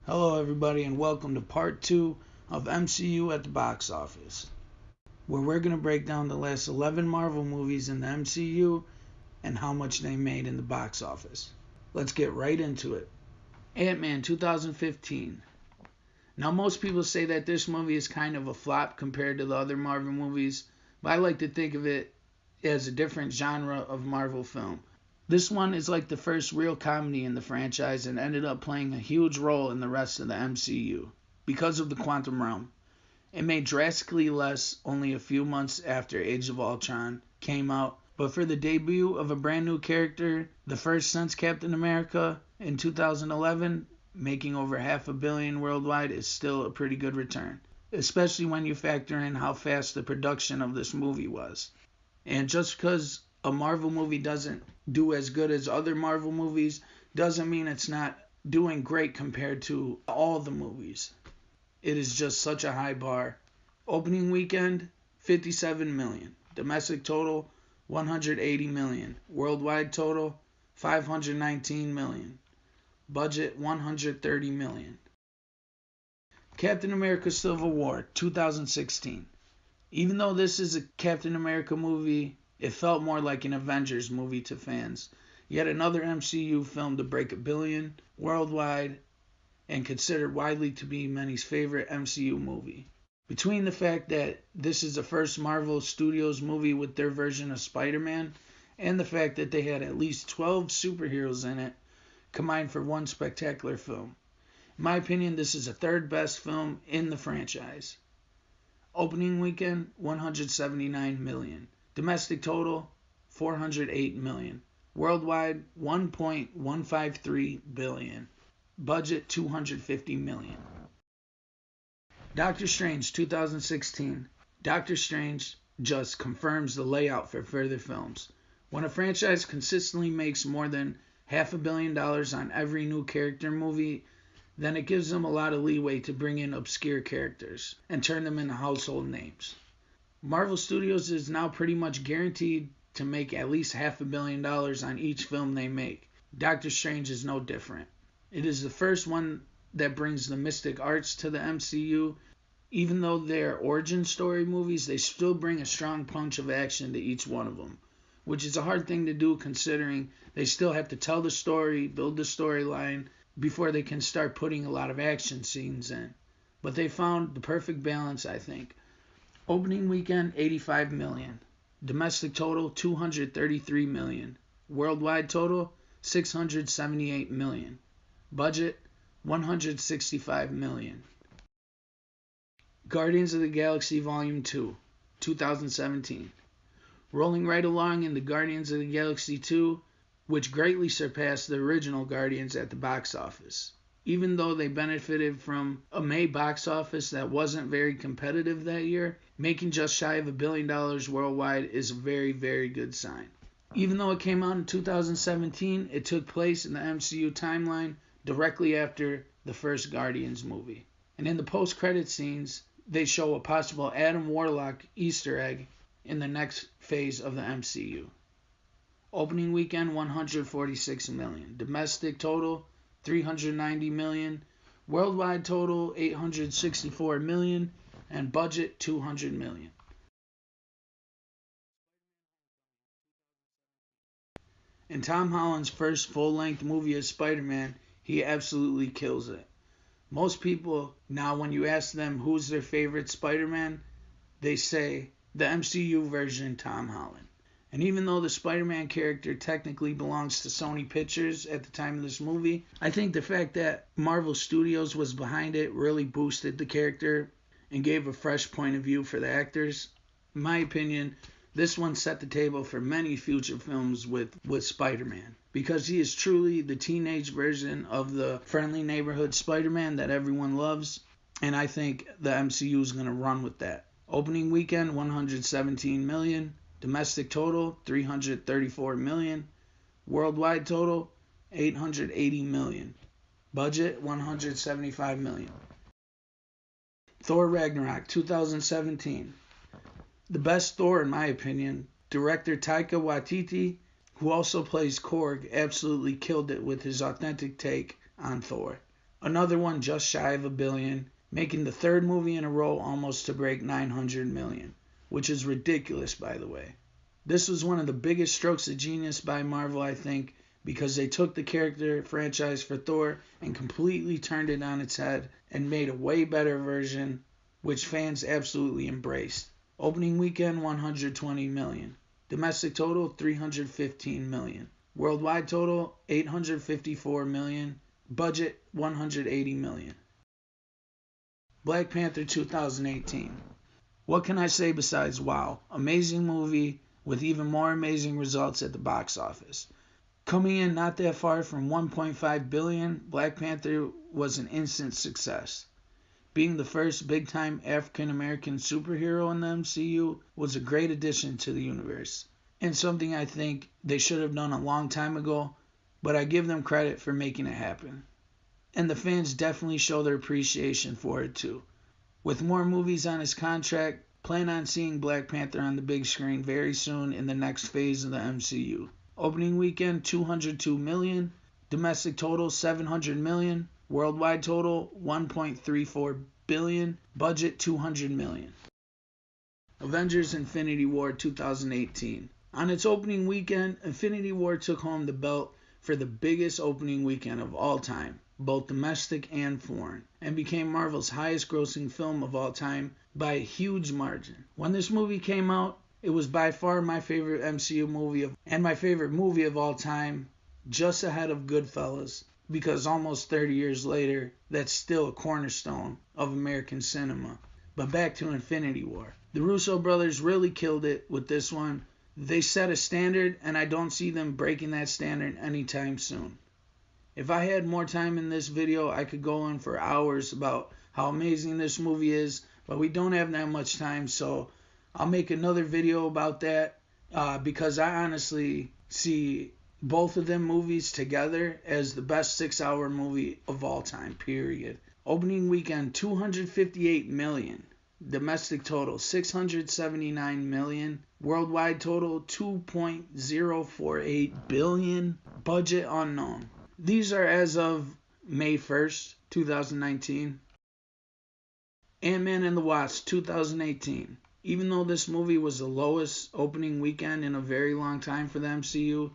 Hello everybody and welcome to part 2 of MCU at the box office, where we're going to break down the last 11 Marvel movies in the MCU and how much they made in the box office. Let's get right into it. Ant-Man 2015. Now most people say that this movie is kind of a flop compared to the other Marvel movies, but I like to think of it as a different genre of Marvel film. This one is like the first real comedy in the franchise and ended up playing a huge role in the rest of the MCU because of the Quantum Realm. It made drastically less only a few months after Age of Ultron came out, but for the debut of a brand new character, the first since Captain America in 2011, making over $500 million worldwide is still a pretty good return, especially when you factor in how fast the production of this movie was. And just because a Marvel movie doesn't do as good as other Marvel movies doesn't mean it's not doing great compared to all the movies. It is just such a high bar. Opening weekend, 57 million. Domestic total, 180 million. Worldwide total, 519 million. Budget, 130 million. Captain America Civil War, 2016. Even though this is a Captain America movie, it felt more like an Avengers movie to fans. Yet another MCU film to break $1 billion worldwide and considered widely to be many's favorite MCU movie. Between the fact that this is the first Marvel Studios movie with their version of Spider-Man and the fact that they had at least 12 superheroes in it, combined for one spectacular film. In my opinion, this is the third best film in the franchise. Opening weekend, 179 million. Domestic total, 408 million. Worldwide, 1.153 billion. Budget, 250 million. Doctor Strange 2016. Doctor Strange just confirms the layout for further films. When a franchise consistently makes more than $500 million on every new character movie, then it gives them a lot of leeway to bring in obscure characters and turn them into household names. Marvel Studios is now pretty much guaranteed to make at least $500 million on each film they make. Doctor Strange is no different. It is the first one that brings the mystic arts to the MCU. Even though they're origin story movies, they still bring a strong punch of action to each one of them, which is a hard thing to do considering they still have to tell the story, build the storyline, before they can start putting a lot of action scenes in. But they found the perfect balance, I think. Opening weekend, 85 million. Domestic total, 233 million. Worldwide total, 678 million. Budget, 165 million. Guardians of the Galaxy Volume 2, 2017. Rolling right along in the Guardians of the Galaxy 2, which greatly surpassed the original Guardians at the box office. Even though they benefited from a May box office that wasn't very competitive that year, making just shy of $1 billion worldwide is a very, very good sign. Even though it came out in 2017, it took place in the MCU timeline directly after the first Guardians movie. And in the post-credit scenes, they show a possible Adam Warlock Easter egg in the next phase of the MCU. Opening weekend, 146 million. Domestic total, 390 million. Worldwide total, 864 million. And budget, 200 million. In Tom Holland's first full-length movie as Spider-Man, he absolutely kills it. Most people, now when you ask them who's their favorite Spider-Man, they say the MCU version, Tom Holland. And even though the Spider-Man character technically belongs to Sony Pictures at the time of this movie, I think the fact that Marvel Studios was behind it really boosted the character and gave a fresh point of view for the actors. In my opinion, this one set the table for many future films with Spider-Man, because he is truly the teenage version of the friendly neighborhood Spider-Man that everyone loves, and I think the MCU is going to run with that. Opening weekend, 117 million. Domestic total, 334 million. Worldwide total, 880 million. Budget, 175 million. Thor Ragnarok, 2017. The best Thor, in my opinion. Director Taika Waititi, who also plays Korg, absolutely killed it with his authentic take on Thor. Another one just shy of $1 billion, making the third movie in a row almost to break $900 million, which is ridiculous, by the way. This was one of the biggest strokes of genius by Marvel, I think, because they took the character franchise for Thor and completely turned it on its head and made a way better version, which fans absolutely embraced. Opening weekend, $120 million. Domestic total, $315 million. Worldwide total, $854 million. Budget, $180 million. Black Panther 2018. What can I say besides wow? Amazing movie with even more amazing results at the box office. Coming in not that far from $1.5 billion, Black Panther was an instant success. Being the first big-time African-American superhero in the MCU was a great addition to the universe, and something I think they should have done a long time ago, but I give them credit for making it happen. And the fans definitely show their appreciation for it too. With more movies on his contract, plan on seeing Black Panther on the big screen very soon in the next phase of the MCU. Opening weekend, $202 million. Domestic total, $700 million. Worldwide total, $1.34 billion. Budget, $200 million. Avengers Infinity War 2018. On its opening weekend, Infinity War took home the belt for the biggest opening weekend of all time, both domestic and foreign, and became Marvel's highest grossing film of all time by a huge margin. When this movie came out, it was by far my favorite MCU movie and my favorite movie of all time, just ahead of Goodfellas, because almost 30 years later, that's still a cornerstone of American cinema. But back to Infinity War. The Russo brothers really killed it with this one. They set a standard, and I don't see them breaking that standard anytime soon. If I had more time in this video, I could go on for hours about how amazing this movie is, but we don't have that much time, so I'll make another video about that because I honestly see both of them movies together as the best 6-hour movie of all time, period. Opening weekend, $258 million. Domestic total, $679 million. Worldwide total, $2.048 billion. Budget unknown. These are as of May 1st, 2019. Ant-Man and the Wasp, 2018. Even though this movie was the lowest opening weekend in a very long time for the MCU,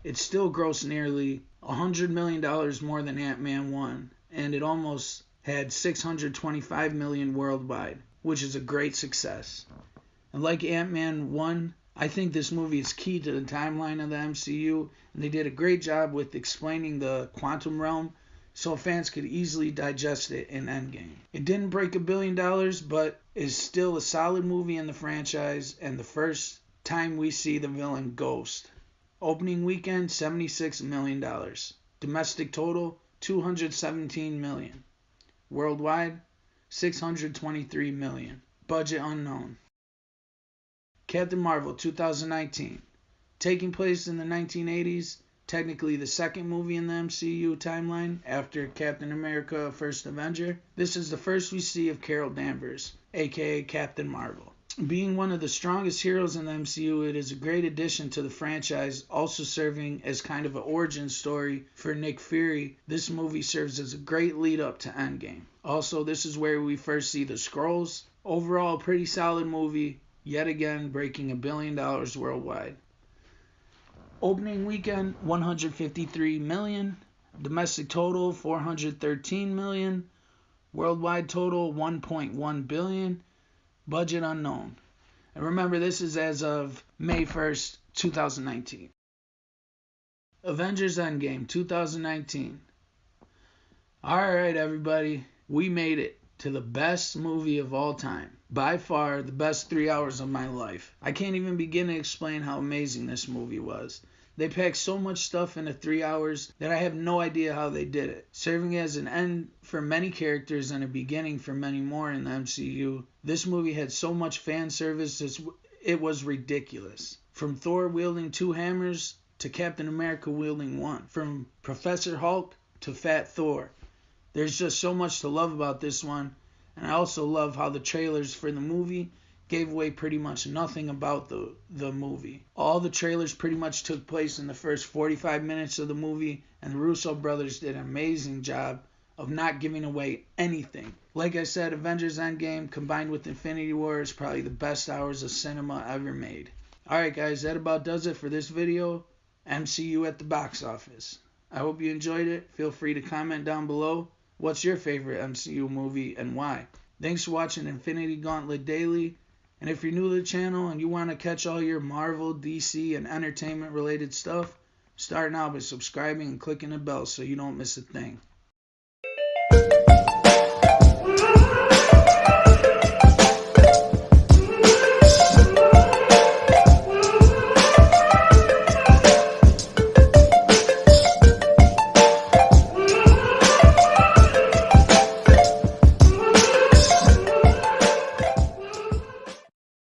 it still grossed nearly $100 million more than Ant-Man 1, and it almost had $625 million worldwide, which is a great success. And like Ant-Man 1, I think this movie is key to the timeline of the MCU, and they did a great job with explaining the quantum realm so fans could easily digest it in Endgame. It didn't break $1 billion, but is still a solid movie in the franchise, and the first time we see the villain Ghost. Opening weekend, $76 million. Domestic total, $217 million. Worldwide, $623 million. Budget unknown. Captain Marvel 2019. Taking place in the 1980s, technically the second movie in the MCU timeline after Captain America First Avenger. This is the first we see of Carol Danvers, aka Captain Marvel. Being one of the strongest heroes in the MCU, it is a great addition to the franchise, also serving as kind of an origin story for Nick Fury. This movie serves as a great lead up to Endgame. Also, this is where we first see the Skrulls. Overall, a pretty solid movie, yet again breaking $1 billion worldwide. Opening weekend, $153 million. Domestic total, $413 million. Worldwide total, $1.1 billion. Budget unknown. And remember, this is as of May 1st, 2019. Avengers Endgame 2019. Alright, everybody. We made it to the best movie of all time. By far, the best 3 hours of my life. I can't even begin to explain how amazing this movie was. They packed so much stuff into 3 hours that I have no idea how they did it. Serving as an end for many characters and a beginning for many more in the MCU, this movie had so much fan service, it was ridiculous. From Thor wielding 2 hammers to Captain America wielding 1. From Professor Hulk to Fat Thor. There's just so much to love about this one, and I also love how the trailers for the movie gave away pretty much nothing about the movie. All the trailers pretty much took place in the first 45 minutes of the movie, and the Russo brothers did an amazing job of not giving away anything. Like I said, Avengers Endgame combined with Infinity War is probably the best hours of cinema ever made. Alright guys, that about does it for this video. MCU at the box office. I hope you enjoyed it. Feel free to comment down below. What's your favorite MCU movie and why? Thanks for watching Infinity Gauntlet Daily. And if you're new to the channel and you want to catch all your Marvel, DC, and entertainment related stuff, start now by subscribing and clicking the bell so you don't miss a thing.